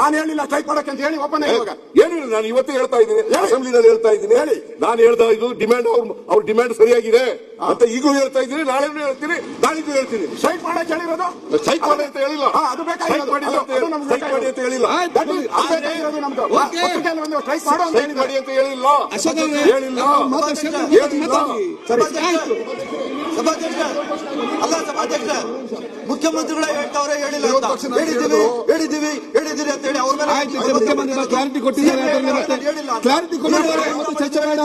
ನಾನು ಹೇಳಿಲ್ಲ ಸ್ಟ್ರೈಕ್ ಮಾಡಕ್ಕೆ ಅಂತ ಹೇಳಿ ಒಪ್ಪನೆ ಇವಾಗ ಏನಿಲ್ಲ. ನಾನು ಇವತ್ತೇ ಹೇಳ್ತಾ ಇದ್ದೀನಿ, ಅಸೆಂಬ್ಲಿನಲ್ಲಿ ಹೇಳ್ತಾ ಇದ್ದೀನಿ. ಹೇಳಿ, ನಾನು ಹೇಳ್ತಾ ಇದು ಡಿಮ್ಯಾಂಡ್ ಅವ್ರ ಡಿಮ್ಯಾಂಡ್ ಸರಿಯಾಗಿದೆ ಅಂತ ಈಗಲೂ ಹೇಳ್ತಾ ಇದ್ದೀನಿ, ನಾಳೆನೂ ಹೇಳ್ತೀನಿ, ನಾಳಿದ್ದು ಹೇಳ್ತೀನಿ. ಸ್ಟ್ರೈಕ್ ಮಾಡಕ್ಕೆ ಹೇಳಿರೋದು ಸ್ಟ್ರೈಕ್ ಮಾಡಿ ಅಂತ ಹೇಳಿಲ್ಲ, ಅದು ಬೇಕಾಗಿರೋದು ಸ್ಟ್ರೈಕ್ ಮಾಡಿ ಅಂತ ಹೇಳಿಲ್ಲ, ನಮ್ದು ಸ್ಟ್ರೈಕ್ ಮಾಡೋ ಅಂತ ಸ್ಟ್ರೈಕ್ ಮಾಡಿ ಅಂತ ಹೇಳಿಲ್ಲ, ಹೇಳಿಲ್ಲ. ಅಲ್ಲ ಸಭಾಧ್ಯಕ್ಷ, ಮುಖ್ಯಮಂತ್ರಿಗಳೇ ಹೇಳ್ತಾವ್ರೆ, ಹೇಳಿಲ್ಲ ಹೇಳಿದ್ದೀವಿ ಅಂತ ಹೇಳಿ ಅವ್ರ ಮೇಲೆ ಮುಖ್ಯಮಂತ್ರಿಗಳು ಕ್ಲಾರಿಟಿ ಕೊಟ್ಟಿದ್ದಾರೆ, ಕ್ಲಾರಿಟಿ ಕೊಟ್ಟಿದ್ದಾರೆ. ಚರ್ಚೆ ಬೇಡ,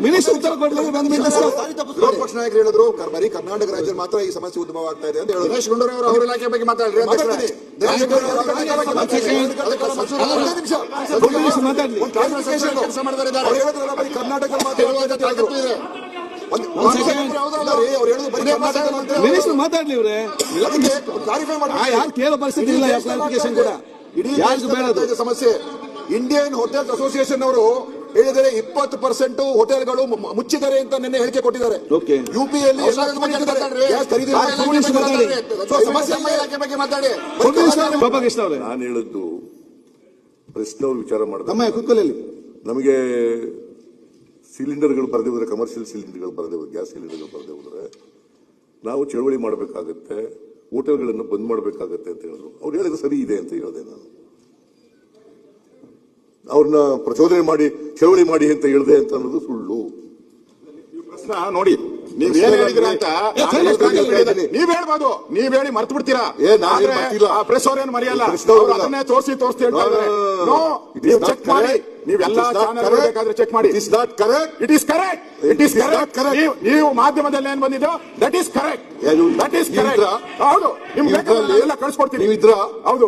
ಮಿನಿಸ್ಟರ್ ಉತ್ತರ ಕೊಡಲು ವಿರೋಧ ಪಕ್ಷ ನಾಯಕರು ಹೇಳಿದ್ರು ಬರೀ ಕರ್ನಾಟಕ ರಾಜ್ಯದಲ್ಲಿ ಮಾತ್ರ ಈ ಸಮಸ್ಯೆ ಉದ್ಭವ ಆಗ್ತಾ ಇದೆ ಅಂತ ಹೇಳಿದ್ರು. ದಿನೇಶ್ ಗುಂಡೂರಾವ್ ಅವ್ರ ಇಲಾಖೆ ಬಗ್ಗೆ ಮಾತಾಡ್ರಿ. ಕರ್ನಾಟಕ ಮಿನಿಸ್ಟರ್ ಮಾತಾಡ್ಲಿ, ಇವ್ರೆ ಯಾರು ಕೇಳೋ ಪರಿಸ್ಥಿತಿ ಇಲ್ಲ. ಕ್ಲಾರಿಫಿಕೇಶನ್ ಕೂಡ ಯಾರಿಗೂ ಬೇಡ ಸಮಸ್ಯೆ. ಇಂಡಿಯನ್ ಹೋಟೆಲ್ಸ್ ಅಸೋಸಿಯೇಷನ್ ಅವರು ಹೇಳಿದರೆ 20% ಹೋಟೆಲ್ಗಳು ಮುಚ್ಚಿದ್ದಾರೆ ಅಂತ ನಿನ್ನೆ ಹೇಳಿಕೆ ಕೊಟ್ಟಿದ್ದಾರೆ. ಯುಪಿಯಲ್ಲಿ ನಾನು ಹೇಳಿದ್ದು ಪ್ರಶ್ನೆ ವಿಚಾರ ಮಾಡಿದ ನಮಗೆ ಸಿಲಿಂಡರ್ಗಳು ಬರದೇ ಹೋದ್ರೆ, ಕಮರ್ಷಿಯಲ್ ಸಿಲಿಂಡರ್ಗಳು ಬರದೇ ಹೋದ್ರೆ, ಗ್ಯಾಸ್ ಸಿಲಿಂಡರ್ಗಳು ಬರದೇ ಹೋದ್ರೆ ನಾವು ಚಳವಳಿ ಮಾಡಬೇಕಾಗತ್ತೆ, ಹೋಟೆಲ್ಗಳನ್ನು ಬಂದ್ ಮಾಡಬೇಕಾಗತ್ತೆ ಅಂತ ಹೇಳಿದ್ರು. ಅವ್ರು ಹೇಳಿದ್ರೆ ಸರಿ ಇದೆ ಅಂತ ಹೇಳಿದೆ. ನಾನು ಅವ್ರನ್ನ ಪ್ರಚೋದನೆ ಮಾಡಿ ಚಳವಳಿ ಮಾಡಿ ಅಂತ ಹೇಳಿದೆ ಅಂತ ಅನ್ನೋದು ಸುಳ್ಳು. ನೋಡಿ, ನೀವೇನ್ ಹೇಳಿದ್ರ ಅಂತ ನೀವ್ ಹೇಳ್ಬೋದು, ನೀವ್ ಹೇಳಿ ಮರ್ತು ಬಿಡ್ತೀರಾ. ಪ್ರೆಸ್ ಅವ್ರೇನು ಮರೆಯಲ್ಲ, ಅದನ್ನೇ ತೋರಿಸಿ ಹೇಳ್ತಾ ಇದ್ದಾರೆ. ಚೆಕ್ ಮಾಡಿ, ನೀವೆಲ್ಲ ಚಾನೆಲ್ ಬೇಕಾದ್ರೆ ಚೆಕ್ ಮಾಡಿ. It is not correct, it is correct, it is correct. ನೀವು ಮಾಧ್ಯಮದಲ್ಲಿ ಏನ್ ಬಂದಿದ್ದು, that is correct, that is correct. ಹೌದು, ನಿಮ್ಗೆ ಕಳಿಸ್ಕೊಡ್ತೀನಿ. ಹೌದು,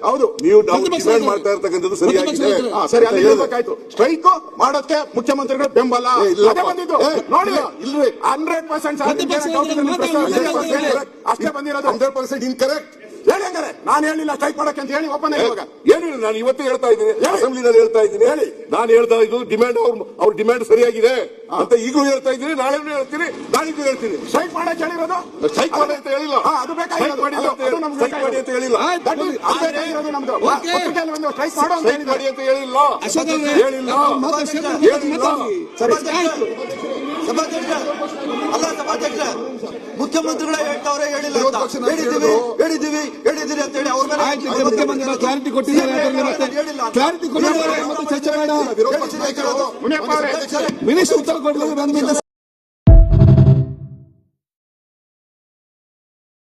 ಹೌದು, ನೀವು ಡಿಮ್ಯಾಂಡ್ ಮಾಡ್ತಾ ಇರ್ತಕ್ಕಂಥದ್ದು ಸರಿಯಾಗಿದೆ. ಸರಿ, ಅದು ಹೇಳ್ಬೇಕಾಯ್ತು. ಸ್ಟ್ರೈಕ್ ಮಾಡೋದಕ್ಕೆ ಮುಖ್ಯಮಂತ್ರಿಗಳು ಬೆಂಬಲ ಬಂದಿದ್ದು ನೋಡಿ. 100% ಅಷ್ಟೇ ಬಂದಿರೋದು. 100% ಇನ್ಕರೆಕ್ಟ್. ಹೇಳಿ, ನಾನು ಹೇಳಿಲ್ಲ ಸ್ಟ್ರೈಕ್ ಮಾಡಕ್ಕೆ ಅಂತ ಹೇಳಿ ಒಪ್ಪನೆ ಇವಾಗ. ಏನಿಲ್ಲ. ನಾನು ಇವತ್ತೇ ಹೇಳ್ತಾ ಇದ್ದೀನಿ, ಅಸೆಂಬ್ಲಿನಲ್ಲಿ ಹೇಳ್ತಾ ಇದ್ದೀನಿ. ಹೇಳಿ, ನಾನು ಹೇಳ್ತಾ ಇದು ಡಿಮ್ಯಾಂಡ್ ಅವ್ರ ಡಿಮ್ಯಾಂಡ್ ಸರಿಯಾಗಿದೆ ಅಂತ ಈಗಲೂ ಹೇಳ್ತಾ ಇದ್ದೀನಿ, ನಾಳೆನೂ ಹೇಳ್ತೀನಿ, ನಾಳಿದ್ದು ಹೇಳ್ತೀನಿ. ಸ್ಟ್ರೈಕ್ ಮಾಡಕ್ಕೆ ಹೇಳಿರೋದು ಸ್ಟ್ರೈಕ್ ಮಾಡಿ ಅಂತ ಹೇಳಿಲ್ಲ, ಅದು ಬೇಕಾಗಿರೋದು. ಸ್ಟ್ರೈಕ್ ಮಾಡಿ ಅಂತ ಹೇಳಿಲ್ಲ, ನಮ್ದು ಸ್ಟ್ರೈಕ್ ಮಾಡೋ ಸ್ಟ್ರೈಕ್ ಮಾಡಿ ಅಂತ ಹೇಳಿಲ್ಲ, ಹೇಳಿಲ್ಲ. ಅಲ್ಲ ಸಭಾಧ್ಯಕ್ಷ, ಮುಖ್ಯಮಂತ್ರಿಗಳೇ ಹೇಳ್ತಾವ್ರೆ, ಹೇಳಿಲ್ಲ ಹೇಳಿದ್ದೀವಿ ಅಂತ ಹೇಳಿ ಅವ್ರ ಮೇಲೆ ಮುಖ್ಯಮಂತ್ರಿಗಳು ಕ್ಲಾರಿಟಿ ಕೊಟ್ಟಿದ್ದಾರೆ, ಕ್ಲಾರಿಟಿ ಕೊಟ್ಟಿದ್ದಾರೆ. ಚರ್ಚೆ ಬೇಡ, ಮಿನಿಸ್ಟರ್ ಉತ್ತರ ಕೊಡಲು